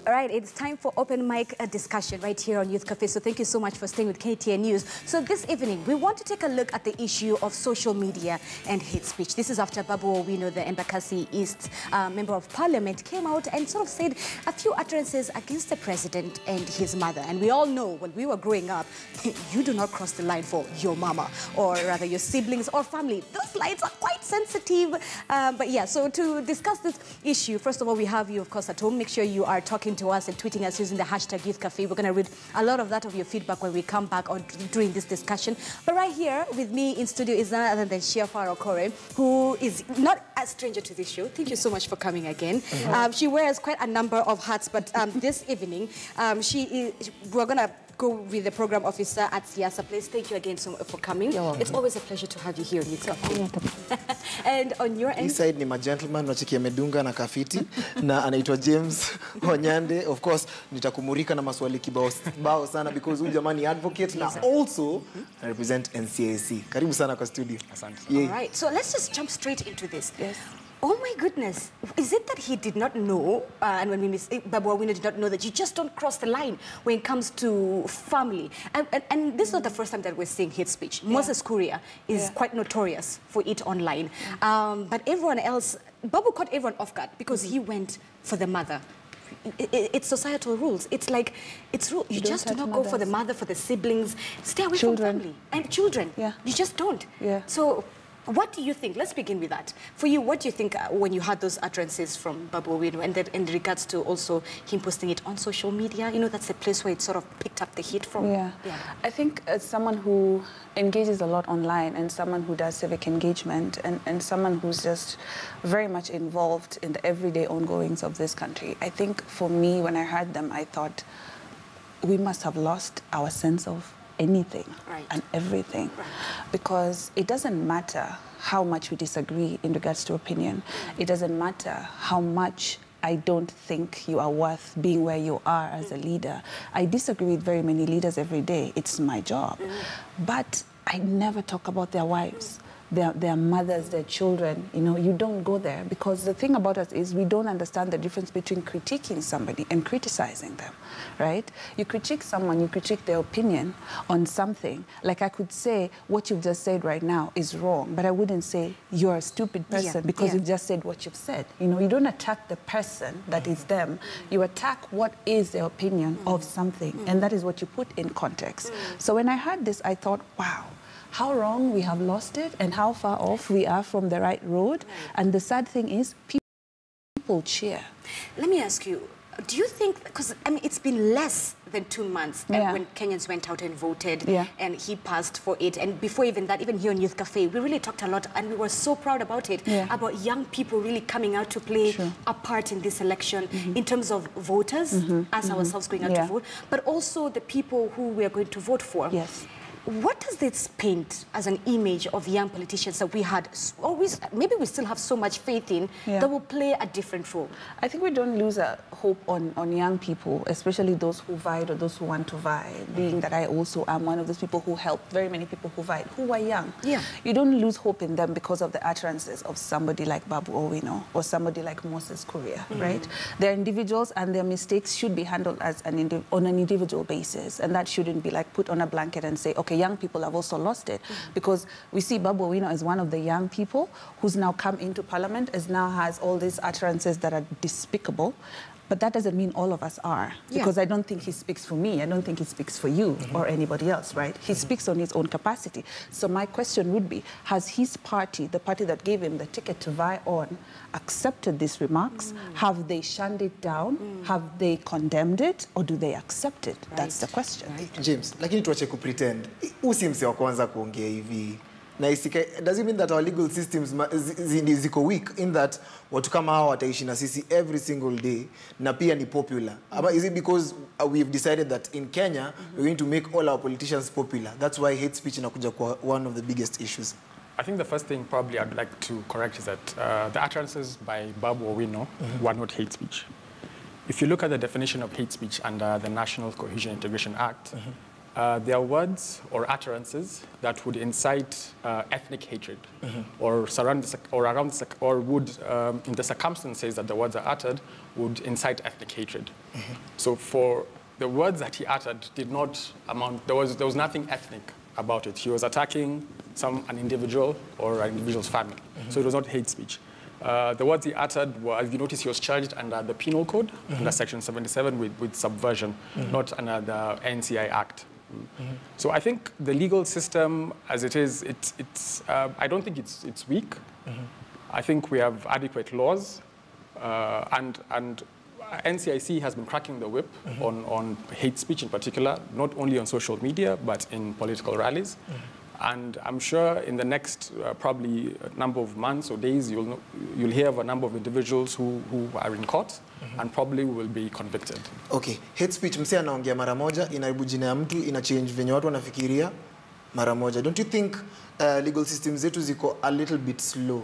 All right, it's time for open mic discussion right here on Youth Cafe. So thank you so much for staying with KTN News. So this evening, we want to take a look at the issue of social media and hate speech. This is after Babu Owino, the Embakasi East Member of Parliament, came out and sort of said a few utterances against the president and his mother. And we all know when we were growing up, you do not cross the line for your mama, or rather your siblings or family. Those lines are quite sensitive. But yeah, so to discuss this issue, first of all, we have you, of course, at home. Make sure you are talking to us and tweeting us using the hashtag Youth Cafe. We're going to read a lot of that of your feedback when we come back on during this discussion. But right here with me in studio is none other than Shiafa Okore, who is not a stranger to this show. Thank you so much for coming again. She wears quite a number of hats, but this evening we're going to go with the program officer at Siasa Place. Thank you again for coming. It's always a pleasure to have you here. And on your end, this side ni gentleman wachikia medunga na kafiti na anaitwa James Wanyande. Of course, nitakumurika na maswali kibao sana because huyu jamani advocate na also I represent NCAC. Karibu sana kwa studio. Asante. All right, so let's just jump straight into this. Yes. Oh my goodness, is it that he did not know, and when we Babu Owino did not know that you just don't cross the line when it comes to family? And this is not the first time that we're seeing hate speech. Moses Kuria is quite notorious for it online. But everyone else, Babu caught everyone off guard because he went for the mother. It's societal rules. It's like, it's rule. You just do not go for the mother, for the siblings. Stay away from family. And children. You just don't. So, what do you think? Let's begin with that. For you, what do you think when you had those utterances from Babu Owino and then in regards to also him posting it on social media? You know, that's the place where it sort of picked up the heat from. I think as someone who engages a lot online and someone who does civic engagement and someone who's just very much involved in the everyday ongoings of this country, I think for me, when I heard them, I thought we must have lost our sense of anything and everything, because it doesn't matter how much we disagree in regards to opinion. It doesn't matter how much I don't think you are worth being where you are as a leader. I disagree with very many leaders every day. It's my job. But I never talk about their wives, their mothers, their children. You know, you don't go there, because the thing about us is we don't understand the difference between critiquing somebody and criticizing them, right? You critique someone, you critique their opinion on something. Like I could say, what you've just said right now is wrong, but I wouldn't say you're a stupid person because you've just said what you've said. You know, you don't attack the person that is them. You attack what is their opinion of something, and that is what you put in context. So when I heard this, I thought, wow, how wrong we have lost it and how far off we are from the right road. And the sad thing is, people cheer. Let me ask you, do you think, because I mean, it's been less than 2 months when Kenyans went out and voted and he passed for it. And before even that, even here on Youth Cafe, we really talked a lot and we were so proud about it, about young people really coming out to play a part in this election in terms of voters, us ourselves going out to vote, but also the people who we are going to vote for. What does this paint as an image of young politicians that we had always, maybe we still have so much faith in, that will play a different role? I think we don't lose hope on young people, especially those who vied or those who want to vie, being that I also am one of those people who helped very many people who vied, who were young. You don't lose hope in them because of the utterances of somebody like Babu Owino or somebody like Moses Kuria, right? They're individuals and their mistakes should be handled as on an individual basis, and that shouldn't be like put on a blanket and say, okay, young people have also lost it, because we see Babu Owino as one of the young people who's now come into parliament, as now has all these utterances that are despicable. But that doesn't mean all of us are, because I don't think he speaks for me. I don't think he speaks for you or anybody else, right? He speaks on his own capacity. So my question would be, has his party, the party that gave him the ticket to vie on, accepted these remarks? Have they shunned it down? Have they condemned it? Or do they accept it? That's the question. James, lakini tuache kupretend. Usi mse wa kwanza kuongea hivi. Na does it mean that our legal systems ziko weak in that watu kama hao wataishi na sisi every single day na pia ni popular? Is it because we've decided that in Kenya we're going to make all our politicians popular? That's why hate speech inakuja kwa one of the biggest issues. I think the first thing probably I'd like to correct is that the utterances by Babu Owino were not hate speech. If you look at the definition of hate speech under the National Cohesion Integration Act, they are words or utterances that would incite ethnic hatred, or surround or around or would, in the circumstances that the words are uttered, would incite ethnic hatred. So for the words that he uttered did not amount. There was nothing ethnic about it. He was attacking an individual or an individual's family. So it was not hate speech. The words he uttered were, as you notice, he was charged under the Penal Code, under Section 77 with subversion, not under the NCI Act. So I think the legal system, as it is, I don't think it's weak. I think we have adequate laws, and NCIC has been cracking the whip on hate speech in particular, not only on social media, but in political rallies. And I'm sure in the next probably number of months or days, you'll hear of a number of individuals who are in court and probably will be convicted. Okay, hate speech msee anaongea mara moja, inaibu jina ya mtu, ina change venye watu wanafikiria mara moja. Don't you think legal systems zetu ziko a little bit slow?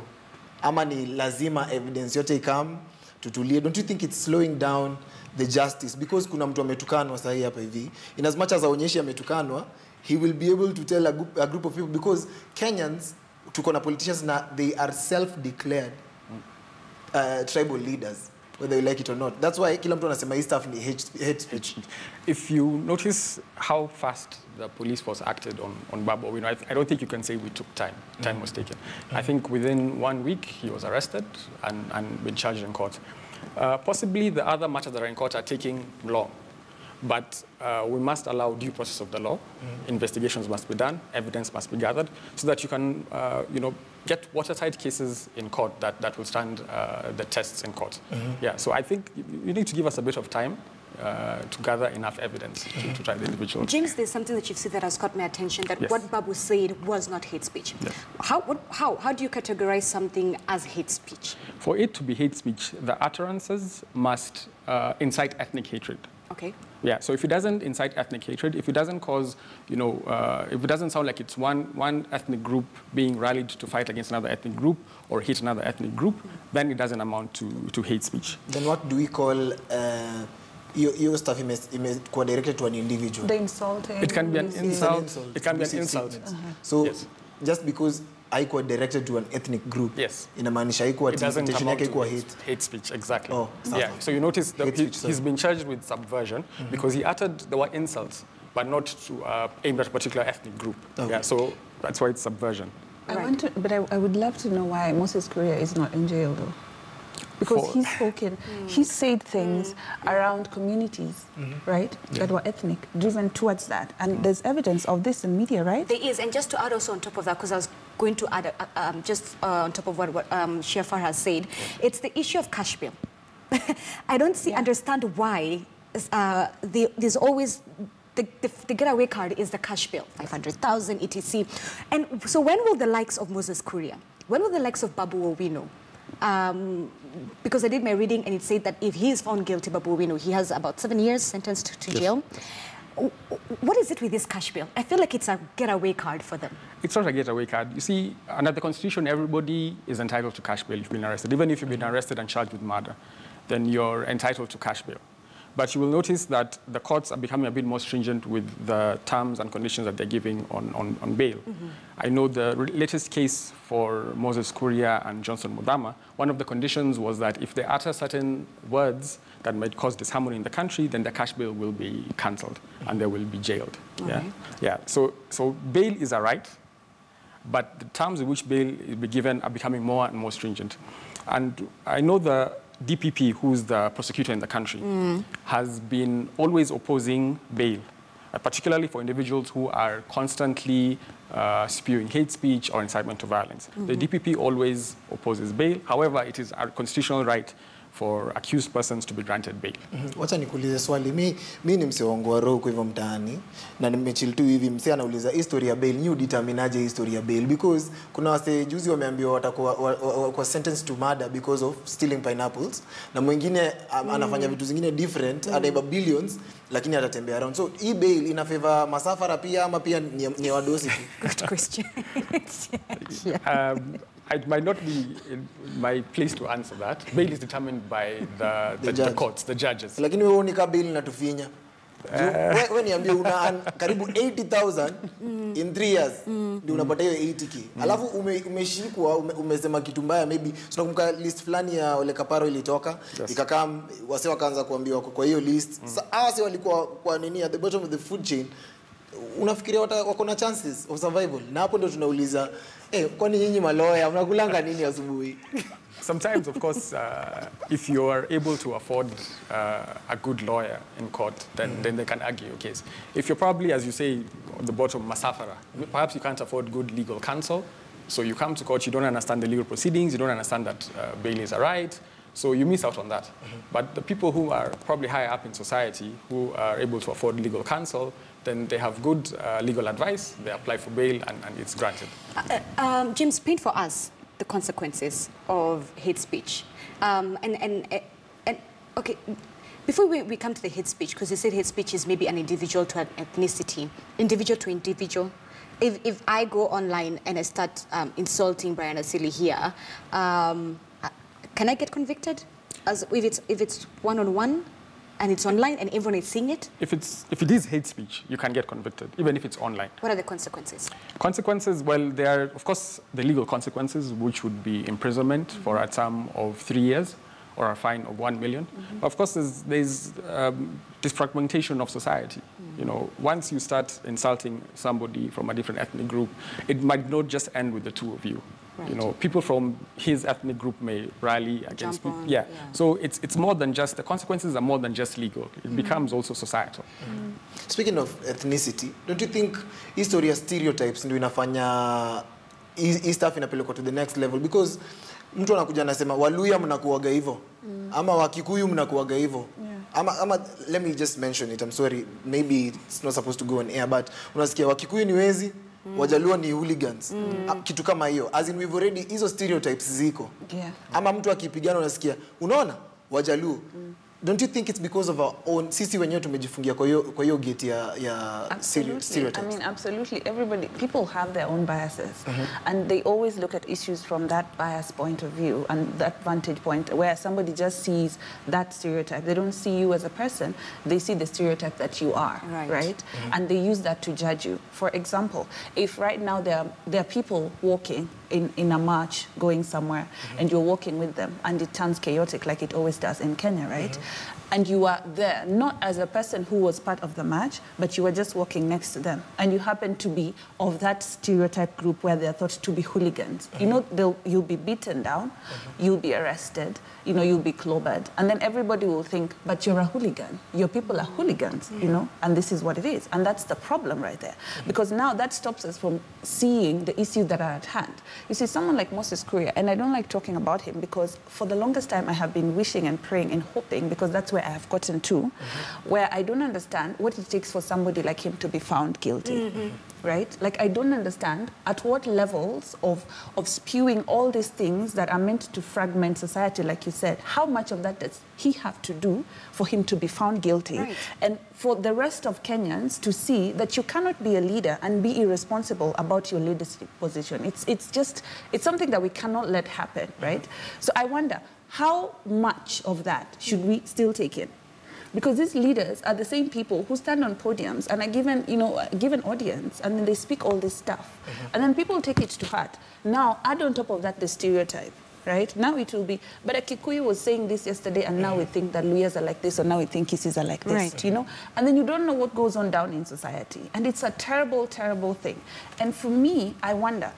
Ama ni lazima evidence yote ikam tutulie? Don't you think it's slowing down the justice? Because kuna mtu ametukanwa sahi hapa hivi. In as much as aonyeshi ametukanwa, he will be able to tell a group of people, because Kenyans, tuko na politicians na they are self-declared tribal leaders, whether you like it or not. That's why kila mtu anasema hii stuff ni hate speech. If you notice how fast the police force acted on Babu Owino, I don't think you can say we took time. Time was taken. I think within 1 week he was arrested and been charged in court. Possibly the other matters that are in court are taking long. But we must allow due process of the law. Investigations must be done. Evidence must be gathered, so that you can, get watertight cases in court that will stand the tests in court. Yeah. So I think you need to give us a bit of time to gather enough evidence to try the individual. James, there's something that you've said that has caught my attention, that what Babu said was not hate speech. Yes. How do you categorize something as hate speech? For it to be hate speech, the utterances must incite ethnic hatred. Okay. Yeah, so if it doesn't incite ethnic hatred, if it doesn't cause, if it doesn't sound like it's one ethnic group being rallied to fight against another ethnic group or hit another ethnic group, then it doesn't amount to hate speech. Then what do we call your stuff directed to an individual? The insulting. It can be an insult. It can be an insult. So just because haikuwa directed to an ethnic group, inamaanisha haikuwa intention yake haikuwa hate speech, exactly. Oh, yeah. So you notice that he's been charged with subversion because he uttered the word insults, but not to aim at a particular ethnic group. Okay. Yeah. So that's why it's subversion. I would love to know why Moses Kuria is not in jail though. Because he's spoken, he said things around communities, right, that were ethnic, driven towards that. And there's evidence of this in media, right? There is, and just to add also on top of that, because I was going to add, just on top of what Shefar has said, it's the issue of cash bail. I don't understand why there's always... The getaway card is the cash bail, 500,000, etc. And so when will the likes of Moses Kuria, when will the likes of Babu Owino, because I did my reading and it said that if he is found guilty, Babu Owino, he has about 7 years sentenced to jail. What is it with this cash bail? I feel like it's a getaway card for them. It's not a getaway card. You see, under the Constitution, everybody is entitled to cash bail if you've been arrested. Even if you've been arrested and charged with murder, then you're entitled to cash bail. But you will notice that the courts are becoming a bit more stringent with the terms and conditions that they're giving on bail. I know the latest case for Moses Kuria and Johnson Muthama, one of the conditions was that if they utter certain words that might cause disharmony in the country, then the cash bail will be cancelled and they will be jailed. Okay. Yeah. So bail is a right, but the terms in which bail will be given are becoming more and more stringent. And I know the DPP, who's the prosecutor in the country, has been always opposing bail, particularly for individuals who are constantly spewing hate speech or incitement to violence. The DPP always opposes bail. However, it is our constitutional right for accused persons to be granted bail. Wacha nikuulize swali. Mi ni mse wangu wa roho kwa hivyo mtaani na nimechill tu hivi, mse anauliza history ya bail, you determine aje history ya bail, because kuna wase juzi wameambiwa watakuwa sentenced to murder because of stealing pineapples, na mwingine anafanya vitu zingine different, anaiba billions lakini atatembea around. So hii bail ina favor masafara pia ama pia ni wadosi tu? Good question. It might not be in my place to answer that. Bail is determined by the courts, the judges. Lakini wewe unika bail inatufinya. Wewe niambie una karibu 80,000 in 3 years ndio unapata hiyo 80k. Alafu umeshikwa umesema kitu mbaya, maybe tunakumbuka list fulani ya Ole Kaparo ilitoka, ikakaa wase wakaanza kuambiwa kwa hiyo list. Sasa wase walikuwa kwa nini at the bottom of the food chain. Unafikiria wako na chances of survival? Na hapo ndio tunauliza kwani nyinyi maloya mnakulanga nini asubuhi? Sometimes, of course, if you are able to afford a good lawyer in court, then they can argue your case. If you're probably, as you say, on the bottom, masafara, perhaps you can't afford good legal counsel, so you come to court, you don't understand the legal proceedings, you don't understand that bail is a right, so you miss out on that. But the people who are probably higher up in society, who are able to afford legal counsel, then they have good legal advice, they apply for bail, and it's granted. James, paint for us the consequences of hate speech. Okay, before we come to the hate speech, because you said hate speech is maybe an individual to an ethnicity, individual to individual. If I go online and I start insulting Brian Asili here, can I get convicted? As if it's one-on-one? And it's online and everyone is seeing it? If it is hate speech, you can get convicted, even if it's online. What are the consequences? Consequences, well, there are, of course, the legal consequences, which would be imprisonment for a term of 3 years or a fine of 1 million. Of course, there's this fragmentation of society. You know, once you start insulting somebody from a different ethnic group, it might not just end with the two of you. Right. You know, people from his ethnic group may rally against people. Yeah. So it's more than just, the consequences are more than just legal. It becomes also societal. Speaking of ethnicity, don't you think history ya stereotypes ndio inafanya hii stuff inapelekwa to the next level? Because mtu anakuja anasema Waluya mnakuaga hivyo ama Wakikuyu mnakuaga hivyo. Ama let me just mention it. I'm sorry, maybe it's not supposed to go on air, but unasikia Wakikuyu ni wezi, Wajaluo ni hooligans. Kitu kama hiyo. As in we've already hizo stereotypes ziko. Ama mtu akipigana unasikia, unaona Wajaluo. Don't you think it's because of our own, sisi wenyewe tumejifungia kwa hiyo gate ya stereotypes? I mean, absolutely. Everybody, people have their own biases. And they always look at issues from that bias point of view and that vantage point where somebody just sees that stereotype. They don't see you as a person. They see the stereotype that you are, right? And they use that to judge you. For example, if right now there are people walking in a march going somewhere and you're walking with them and it turns chaotic like it always does in Kenya, right? And you are there, not as a person who was part of the march, but you were just walking next to them. And you happen to be of that stereotype group where they're thought to be hooligans. You know, you'll be beaten down, you'll be arrested, you know, you'll be clobbered. And then everybody will think, but you're a hooligan. Your people are hooligans, you know, and this is what it is. And that's the problem right there. Because now that stops us from seeing the issues that are at hand. You see, someone like Moses Kuria, and I don't like talking about him because for the longest time I have been wishing and praying and hoping, because that's where I have gotten to, where I don't understand what it takes for somebody like him to be found guilty, right? Like, I don't understand at what levels of spewing all these things that are meant to fragment society, like you said, how much of that does he have to do for him to be found guilty? And for the rest of Kenyans to see that you cannot be a leader and be irresponsible about your leadership position. It's something that we cannot let happen, right? So I wonder, how much of that should we still take in? Because these leaders are the same people who stand on podiums and are given, you know, given audience, and then they speak all this stuff. And then people take it to heart. Now, add on top of that the stereotype, right? Now it will be, but a Kikuyu was saying this yesterday, and now we think that Luyas are like this, or now we think Kisis are like this, you know? And then you don't know what goes on down in society. And it's a terrible, terrible thing. And for me, I wonder,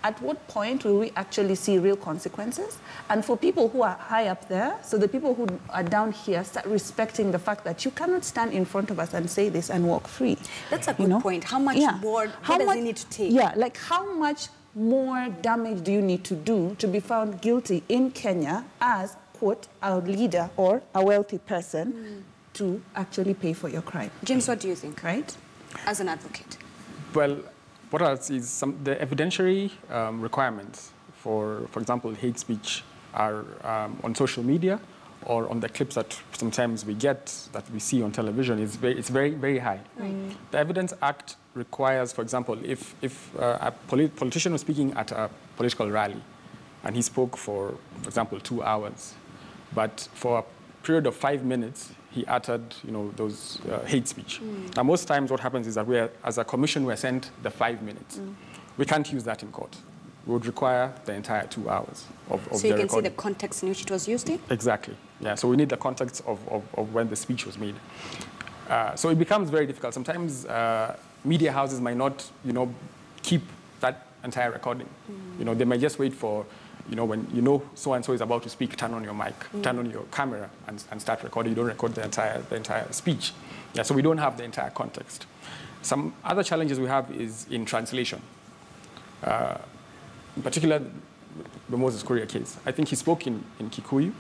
at what point will we actually see real consequences? And for people who are high up there, so the people who are down here, start respecting the fact that you cannot stand in front of us and say this and walk free. That's a good point. How much more, what does it need to take? Yeah, like how much more damage do you need to do to be found guilty in Kenya as, quote, a leader or a wealthy person to actually pay for your crime? James, what do you think? Right? As an advocate. Well, what else is the evidentiary requirements for example, hate speech are on social media or on the clips that sometimes we get, that we see on television, it's very, very high. The Evidence Act requires, for example, if a politician was speaking at a political rally and he spoke for example, 2 hours, but for a period of 5 minutes, he uttered, those hate speech. Now, most times what happens is that as a commission, we're sent the 5 minutes. We can't use that in court. We would require the entire 2 hours of so you can see the context in which it was used in? Exactly. Yeah, so we need the context of when the speech was made. So it becomes very difficult. Sometimes media houses might not, keep that entire recording. They might just wait for, when so-and-so is about to speak, turn on your mic, turn on your camera and start recording. You don't record the entire speech. Yeah, so we don't have the entire context. Some other challenges we have is in translation. In particular, the Moses Kuria case. I think he spoke in Kikuyu.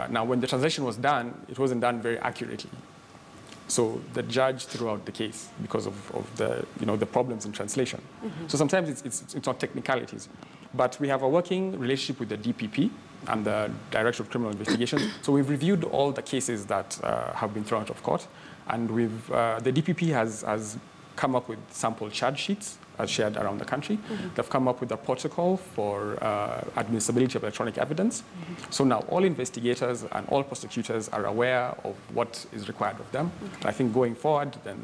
Now, when the translation was done, it wasn't done very accurately. So the judge threw out the case because of the problems in translation. So sometimes it's not technicalities. But we have a working relationship with the DPP and the Director of Criminal Investigation. So we've reviewed all the cases that have been thrown out of court. And the DPP has come up with sample charge sheets shared around the country. They've come up with a protocol for admissibility of electronic evidence. So now all investigators and all prosecutors are aware of what is required of them. I think going forward, then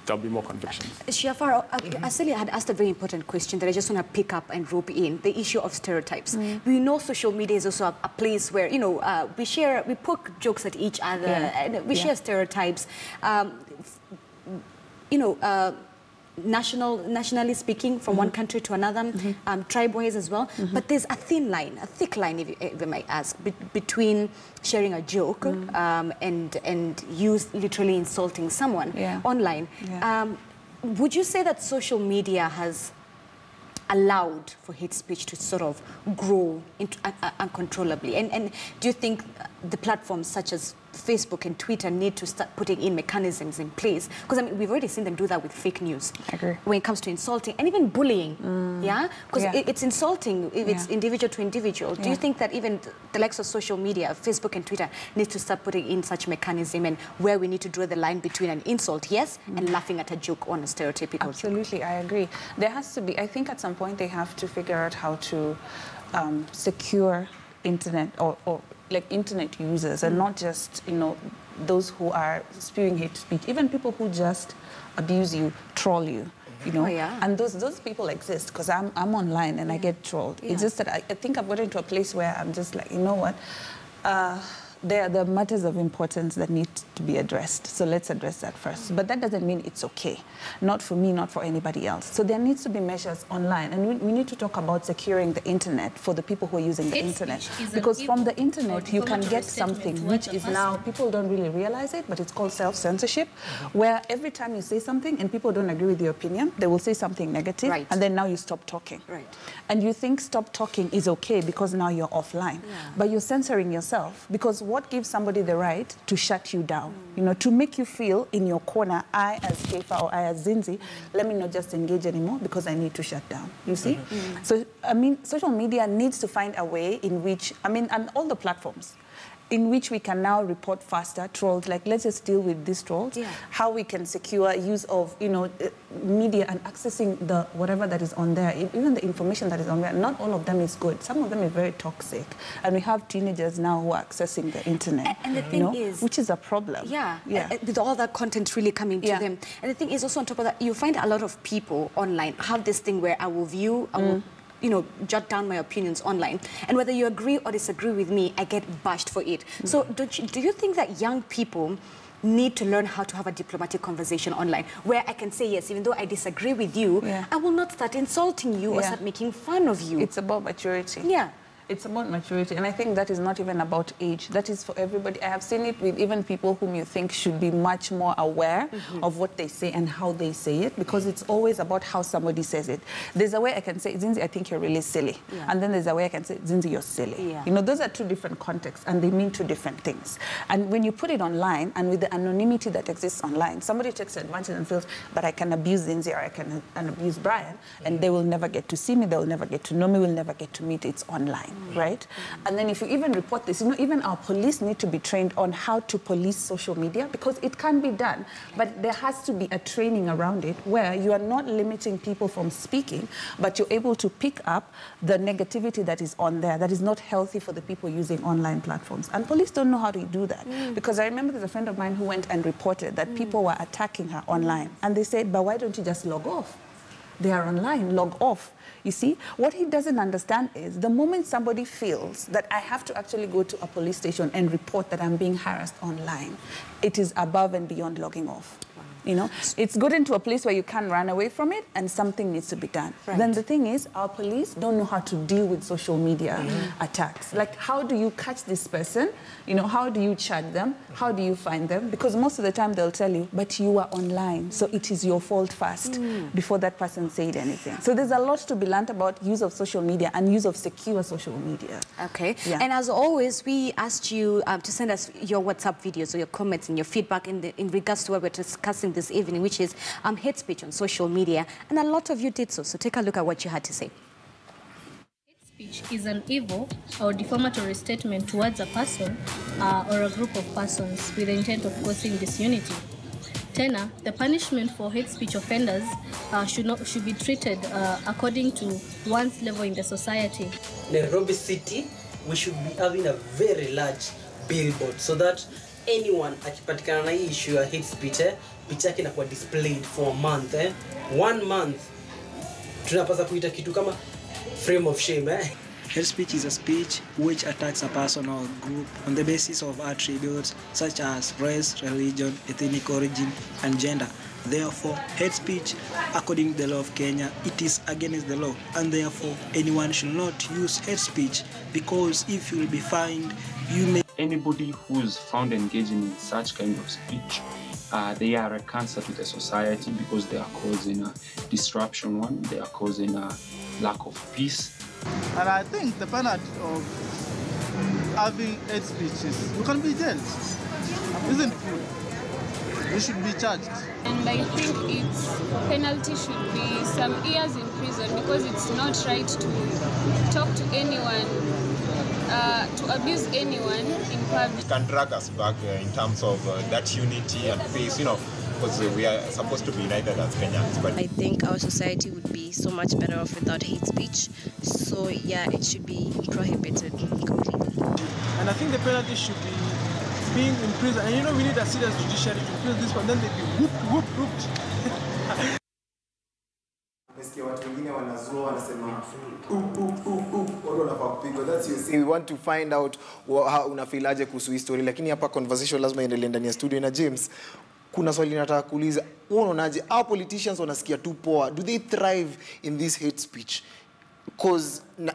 there'll be more convictions. Shiafar, Asili had asked a very important question that I just want to pick up and rope in, the issue of stereotypes. We know social media is also a place where, we poke jokes at each other, and we share stereotypes. Nationally speaking, from one country to another, tribe-wise as well. But there's a thin line, a thick line, if I might ask, between sharing a joke and you literally insulting someone online. Would you say that social media has allowed for hate speech to sort of grow uncontrollably? And do you think the platforms such as Facebook and Twitter need to start putting in mechanisms in place? Because, I mean, we've already seen them do that with fake news. I agree. When it comes to insulting and even bullying, Because it's insulting if it's individual to individual. Do you think that even the likes of social media, Facebook and Twitter, need to start putting in such mechanism and where we need to draw the line between an insult, and laughing at a joke on a stereotypical Absolutely, joke? I agree. There has to be, I think at some point they have to figure out how to secure internet or like internet users and not just, those who are spewing hate speech, even people who just abuse you, troll you. And those people exist because I'm online and I get trolled. It's just that I think I've gotten to a place where I'm just like, you know what? There are the matters of importance that need to be addressed. So let's address that first. But that doesn't mean it's okay. Not for me, not for anybody else. So there needs to be measures online. And we need to talk about securing the internet for the people who are using the internet. Because from the internet, you can get something which is now, people don't really realize it, but it's called self-censorship, where every time you say something and people don't agree with your opinion, they will say something negative, and then now you stop talking. And you think stop talking is okay because now you're offline. But you're censoring yourself because what gives somebody the right to shut you down? To make you feel in your corner, I as Kefa or I as Zinzi, let me not just engage anymore because I need to shut down. You see? So, I mean, social media needs to find a way in which, and all the platforms, in which we can now report faster trolls. Like, let's just deal with these trolls. How we can secure use of, media and accessing the whatever that is on there, even the information that is on there. Not all of them is good. Some of them is very toxic. And we have teenagers now who are accessing the internet. And the thing is, which is a problem. With all that content really coming to them. And the thing is also on top of that, you find a lot of people online have this thing where I will view, I will jot down my opinions online. And whether you agree or disagree with me, I get bashed for it. So do you think that young people need to learn how to have a diplomatic conversation online where I can say, yes, even though I disagree with you, I will not start insulting you or start making fun of you? It's about maturity. It's about maturity, and I think that is not even about age. That is for everybody. I have seen it with even people whom you think should be much more aware of what they say and how they say it, because it's always about how somebody says it. There's a way I can say, Zinzi, I think you're really silly. And then there's a way I can say, Zinzi, you're silly. Those are two different contexts, and they mean two different things. And when you put it online, and with the anonymity that exists online, somebody takes advantage and feels, but I can abuse Zinzi or I can abuse Brian, and they will never get to see me, they will never get to know me, will never get to meet. It's online. right? And then if you even report this, you know, even our police need to be trained on how to police social media, because it can be done, but there has to be a training around it where you are not limiting people from speaking, but you're able to pick up the negativity that is on there that is not healthy for the people using online platforms. And police don't know how to do that, because I remember there's a friend of mine who went and reported that people were attacking her online, and they said, but why don't you just log off? They are online, log off. You see, what he doesn't understand is the moment somebody feels that I have to actually go to a police station and report that I'm being harassed online, it is above and beyond logging off. You know, it's good into a place where you can run away from it and something needs to be done. Right. Then the thing is, our police don't know how to deal with social media attacks. Like, how do you catch this person? You know, how do you charge them? How do you find them? Because most of the time they'll tell you, but you are online, so it is your fault first before that person said anything. So there's a lot to be learned about use of social media and use of secure social media. Okay. Yeah. And as always, we asked you to send us your WhatsApp videos or your comments and your feedback in regards to what we're discussing this evening, which is hate speech on social media, and a lot of you did so. So take a look at what you had to say. Hate speech is an evil or defamatory statement towards a person or a group of persons with the intent of causing disunity. Tena, the punishment for hate speech offenders should be treated according to one's level in the society. Nairobi City, we should be having a very large billboard so that anyone akipatikana na hii issue ya hate speech, picha yake inakuwa displayed for a month. 1 month tunapaswa kuita kitu kama frame of shame. Hate speech is a speech which attacks a person or group on the basis of attributes such as race, religion, ethnic origin, and gender. Therefore, hate speech, according to the law of Kenya, it is against the law, and therefore anyone should not use hate speech, because if you will be fined, you may... Anybody who's found engaging in such kind of speech, they are a cancer to the society, because they are causing a disruption, they are causing a lack of peace. And I think the penalty of having hate speech is you can be jailed. Isn't it good? You should be charged. And I think its penalty should be some years in prison, because it's not right to talk to anyone, to abuse anyone in public. It can drag us back in terms of that unity and peace, you know, because we are supposed to be united as Kenyans. But I think our society would be so much better off without hate speech. So yeah, it should be prohibited completely. And I think the penalty should be being in prison. And you know, we need a serious judiciary to prison this one, then they'd be whooped. We want to find out how unafilaje kuhusu hii story, lakini hapa conversation lazima iendelee ndani ya studio. Na James, kuna swali nataka kuuliza. Unaonaje our politicians wanasikia tu poa? Do they thrive in this hate speech?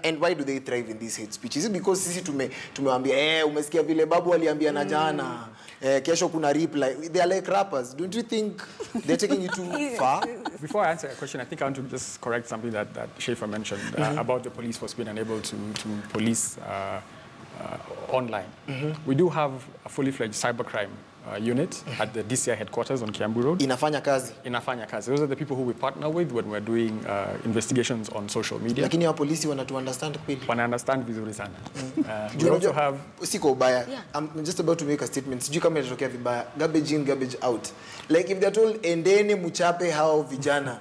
And why do they thrive in this hate speech? Is it because sisi tumewaambia umesikia vile babu aliambia na jana kesho kuna reply? They are like rappers. Don't you think they're taking it too far? Before I answer your question, I think I want to just correct something that Schaefer mentioned about the police force being unable to police online. We do have a fully fledged cybercrime unit at the DCI headquarters on Kiambu Road. Inafanya kazi. Inafanya kazi. Those are the people who we partner with when we're doing investigations on social media. Lakini wa polisi wanatu understand kweli. Wana understand vizuri sana. We also have... Siko ubaya. I'm just about to make a statement. Sijui kama itatokea vibaya. Garbage in, garbage out. Like if they're told endeni muchape hao vijana,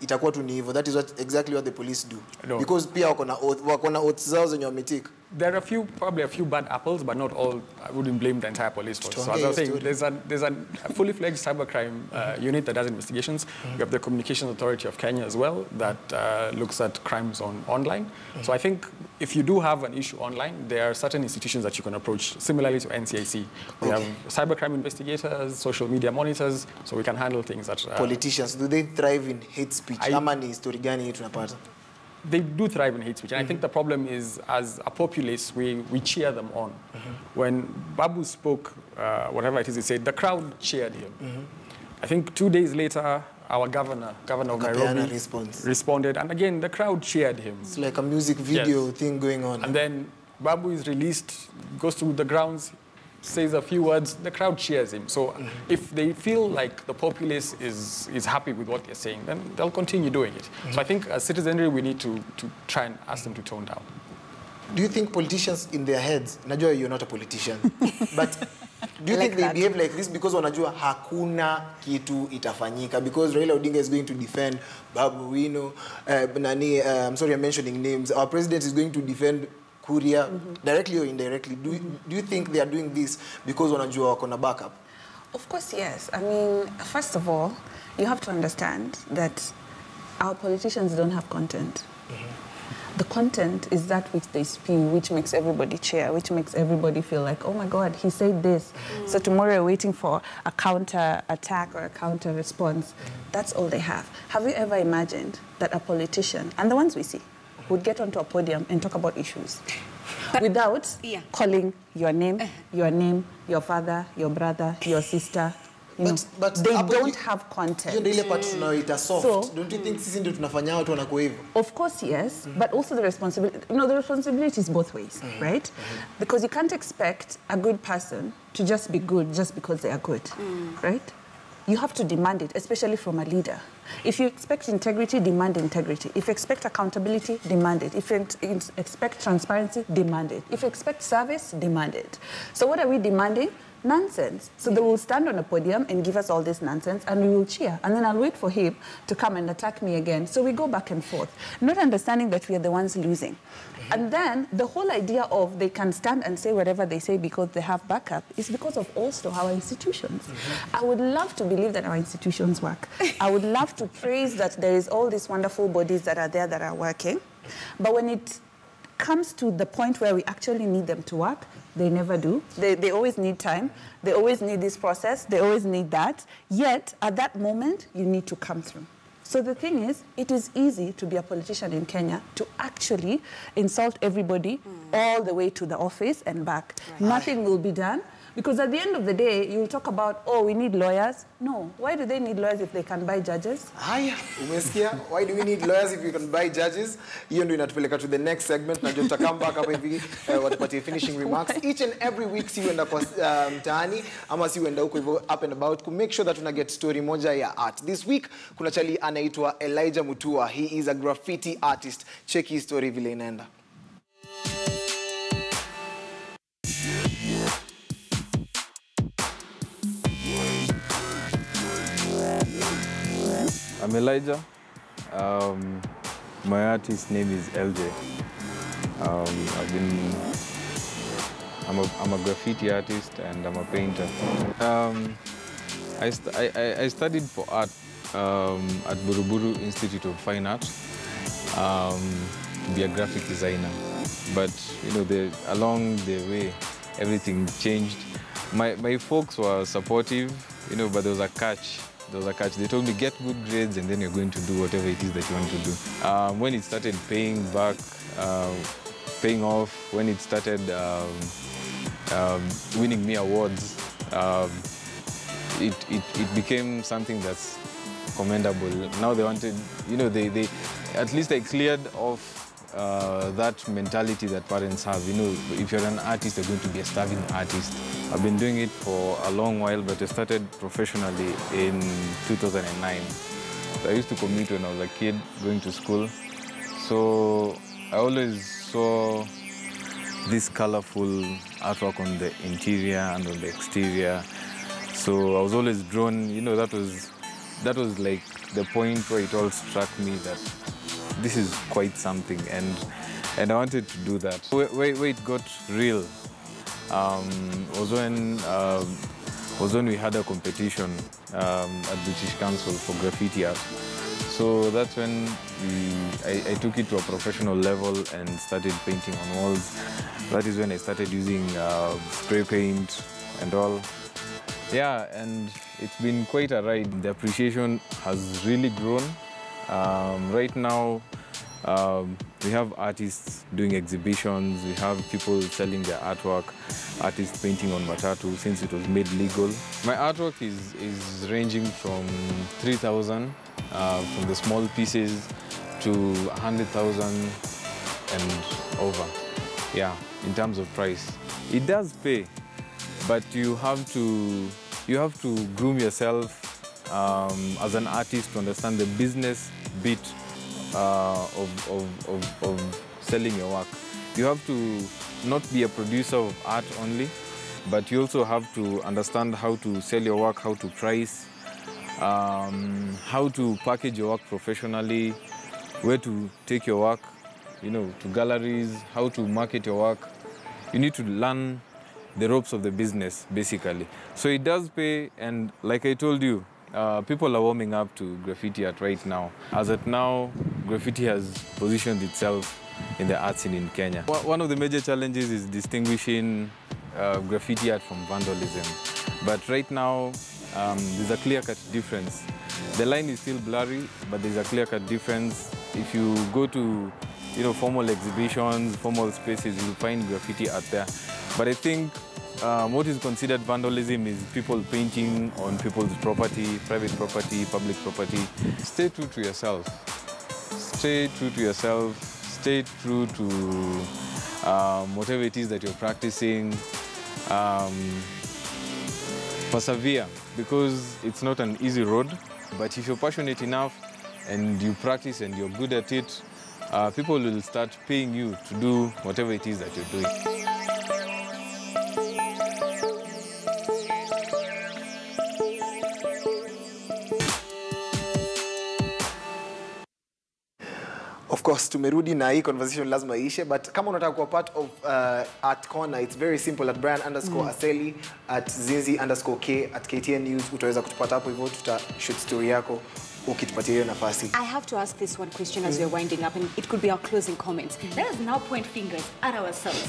itakuwa tu ni hivyo. That is exactly what the police do. No. Because pia wako na oaths zao zenye wametik. There are probably a few bad apples, but not all. I wouldn't blame the entire police force. So as I was saying, there's a fully fledged cybercrime unit that does investigations. We have the Communications Authority of Kenya as well that looks at crimes online. So I think if you do have an issue online, there are certain institutions that you can approach, similarly to NCIC. We have cybercrime investigators, social media monitors, so we can handle things that... Politicians, do they thrive in hate speech? Ama ni story gani tunapata? They do thrive in hate speech. And I think the problem is, as a populace, we cheer them on. When Babu spoke, whatever it is he said, the crowd cheered him. I think 2 days later, our governor of Nairobi, responded. And again, the crowd cheered him. It's like a music video thing going on. And then Babu is released, goes to the grounds, says a few words, the crowd cheers him. So if they feel like the populace is happy with what they're saying, then they'll continue doing it. So I think as citizenry, we need to try and ask them to tone down. Do you think politicians in their heads, najua you're not a politician, but do you think they behave like this because wanajua hakuna kitu itafanyika? Because Raila Odinga is going to defend Babu Wino, I'm sorry I'm mentioning names. Our president is going to defend Kuria, directly or indirectly. Do you think they are doing this because wanajua wako na backup? Of course, yes. I mean, first of all, you have to understand that our politicians don't have content. The content is that which they spew, which makes everybody cheer, which makes everybody feel like, oh my God, he said this. So tomorrow you're waiting for a counter attack or a counter response. That's all they have. Have you ever imagined that a politician, and the ones we see, would get onto a podium and talk about issues without calling your name, your father, your brother, your sister? But they don't have content. So, don't you think sisi ndio tunafanya watu wanakuwa hivyo? Of course, yes, but also the responsibility. The responsibility is both ways, right? Because you can't expect a good person to just be good just because they are good, right? You have to demand it, especially from a leader. If you expect integrity, demand integrity. If you expect accountability, demand it. If you expect transparency, demand it. If you expect service, demand it. So what are we demanding? Nonsense. So they will stand on a podium and give us all this nonsense and we will cheer. And then I'll wait for him to come and attack me again. So we go back and forth, not understanding that we are the ones losing. And then the whole idea of they can stand and say whatever they say because they have backup is because of also our institutions. I would love to believe that our institutions work. I would love to praise that there is all these wonderful bodies that are there that are working. But when it comes to the point where we actually need them to work, they never do. They always need time. They always need this process. They always need that. Yet, at that moment, you need to come through. So the thing is, it is easy to be a politician in Kenya to actually insult everybody all the way to the office and back. Right. Nothing will be done. Because at the end of the day, you'll talk about, oh, we need lawyers. No. Why do they need lawyers if they can buy judges? Umesikia? Why do we need lawyers if you can buy judges? Hiyo ndio inatupeleka to the next segment. Na ndio come back hapa hivi watupatie finishing remarks. Each and every week si uenda kwa mtaani ama si uenda huko hivyo up and about to make sure that tuna get story moja ya art. This week kuna chali anaitwa Elijah Mutua. He is a graffiti artist. Check his story vile inaenda. I'm Elijah. My artist name is LJ. I'm a graffiti artist and I'm a painter. I studied for art at Buruburu Institute of Fine Art. Be a graphic designer, but along the way, everything changed. My folks were supportive, but there was a catch. They told me, get good grades and then you're going to do whatever it is that you want to do. When it started paying off, when it started winning me awards, it became something that's commendable. Now they wanted, they at least I cleared off that mentality that parents have. If you're an artist, you're going to be a starving artist. I've been doing it for a long while, but I started professionally in 2009. So I used to commute when I was a kid, going to school. So I always saw this colorful artwork on the interior and on the exterior. So I was always drawn, that was like the point where it all struck me that this is quite something, and I wanted to do that. Where it got real was when we had a competition at British Council for graffiti art. So that's when I took it to a professional level and started painting on walls. That is when I started using spray paint and all. Yeah, and it's been quite a ride. The appreciation has really grown. Right now, we have artists doing exhibitions, we have people selling their artwork, artists painting on matatu since it was made legal. My artwork is ranging from 3,000 from the small pieces to 100,000 and over. Yeah, in terms of price. It does pay, but you have to groom yourself as an artist to understand the business bit of selling your work. you have to not be a producer of art only, but you also have to understand how to sell your work, how to price, how to package your work professionally, where to take your work, you know, to galleries, how to market your work. You need to learn the ropes of the business, basically. So it does pay, and like I told you, people are warming up to graffiti art right now. As at now, graffiti has positioned itself in the art scene in Kenya. One of the major challenges is distinguishing graffiti art from vandalism. But right now, there's a clear-cut difference. The line is still blurry, but there's a clear-cut difference. If you go to, you know, formal exhibitions, formal spaces, you'll find graffiti art there. But I think what is considered vandalism is people painting on people's property, private property, public property. Stay true to yourself. Stay true to yourself. Stay true to whatever it is that you're practicing. Persevere, because it's not an easy road. But if you're passionate enough and you practice and you're good at it, people will start paying you to do whatever it is that you're doing. Of course, tumerudi na hii conversation lazima ishe, but kama unataka kuwa part of Art Corner, it's very simple at Brian_Aseli, at Zinzi_K, at KTN News. Utaweza kutupata hapo hivyo, tutashoot story yako ukitupatia hiyo nafasi. I have to ask this one question as we're winding up, and it could be our closing comments. Let us now point fingers at ourselves.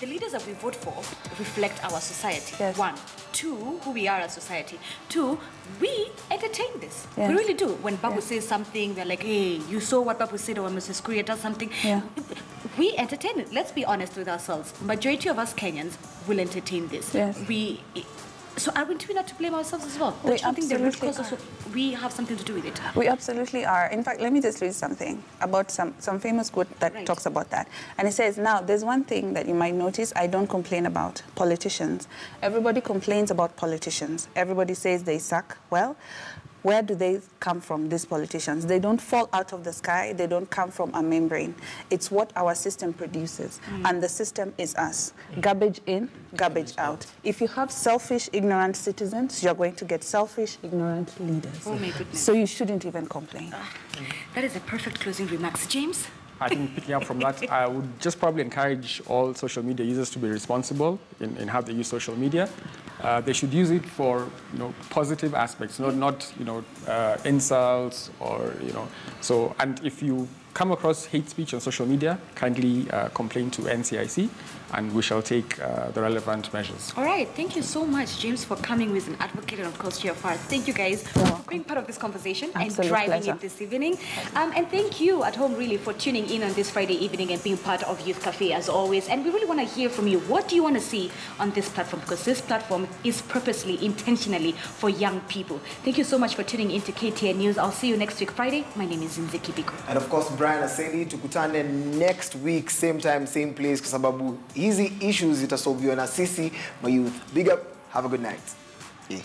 The leaders that we vote for reflect our society. Yes. 1. 2, who we are as society. 2, we entertain this. Yes. We really do. When Babu says something, we're like, hey, you saw what Babu said, or when Mrs. Kuria does something. Yeah. We entertain it. Let's be honest with ourselves. Majority of us Kenyans will entertain this. Yes. So aren't we not to blame ourselves as well? We I think the root absolutely cause also, we have something to do with it. We absolutely are. In fact, let me just read something about some famous quote that talks about that. And it says, now, there's one thing that you might notice I don't complain about: politicians. Everybody complains about politicians. Everybody says they suck. Well, where do they come from, these politicians? They don't fall out of the sky. They don't come from a membrane. It's what our system produces. And the system is us. Garbage in, garbage out. If you have selfish, ignorant citizens, you're going to get selfish, ignorant leaders. Oh my goodness. So you shouldn't even complain. That is a perfect closing remarks. James? I think picking up from that, I would just probably encourage all social media users to be responsible in how they use social media. They should use it for, you know, positive aspects, not you know, insults or, you know. So, and if you come across hate speech on social media, kindly complain to NCIC, and we shall take the relevant measures. All right, thank you so much, James, for coming with an advocate and of course GFR. Thank you guys for being part of this conversation and driving it this evening. And thank you at home really for tuning in on this Friday evening and being part of Youth Cafe as always. And we really want to hear from you. What do you want to see on this platform? Because this platform is purposely, intentionally for young people. Thank you so much for tuning in to KTN News. I'll see you next week Friday. My name is Zinzi Kibiko. And of course, Brian Aseli, tukutane next week, same time, same place, kwa sababu hizi issues zitasolviwa na sisi, my youth. Big up, have a good night. Yeah.